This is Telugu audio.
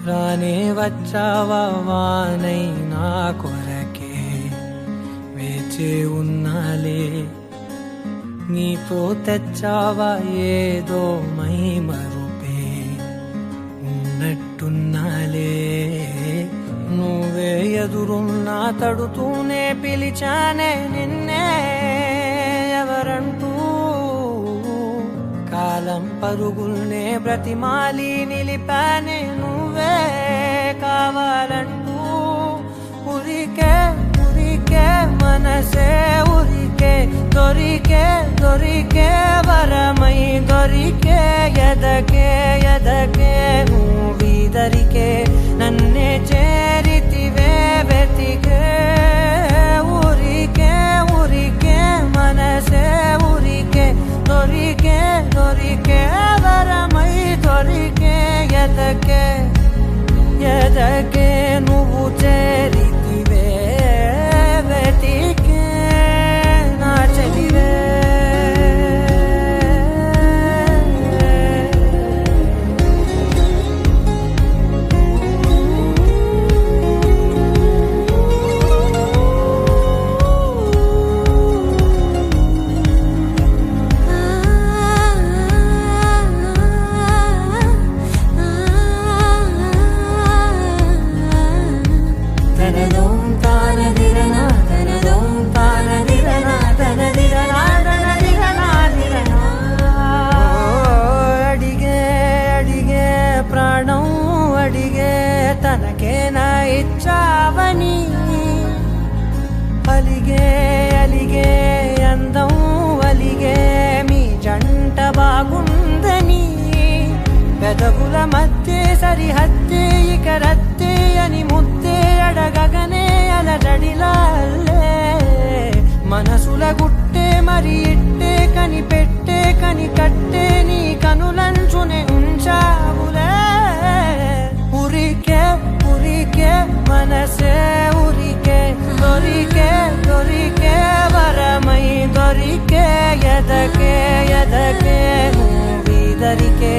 రానే వచ్చావా వానై నా కొరకే వేచి ఉన్నాలే నీతో తెచ్చావా ఏదో మై మరుపే ఉన్నట్టున్నాలే నువ్వే ఎదురున్నా తడుతూనే పిలిచానే నిన్నే ఎవరంటూ కాలం పరుగుల్నే బ్రతిమాలి నిలిపానే నువ్వే కావాలంటూ ఉరికే ఉరికే మనసే ఉరికే దొరికే దొరికే వరమై దొరికే ఎదకే ఎదకే నువ్విదరికే నన్నే చేరితివే వెతికే ఊరికే ఊరికే మనసే ఊరికే దొరికే దొరికే వరమై దొరికే ఎదకే ఎదకే నువ్వు చేరితివే వెతికే నా చెలివే తనకేనా ఇచ్చావని అలిగే అలిగే అందం అలిగే మీ జంట బాగుందని పెదవుల మధ్య సరిహద్దే ఇక రద్దే అని ముద్దే అడగగనే అలజడిలాలే మనసుల గుట్టే మరి ఇట్టే కని పెట్టే కని కట్టే నీ కనులంచునే ఉంచావులే ఉరికే ఉరికే మనసే ఉరికే దొరికే దొరికే వరమై దొరికే ఎదకే ఎదకే నువ్విదరికే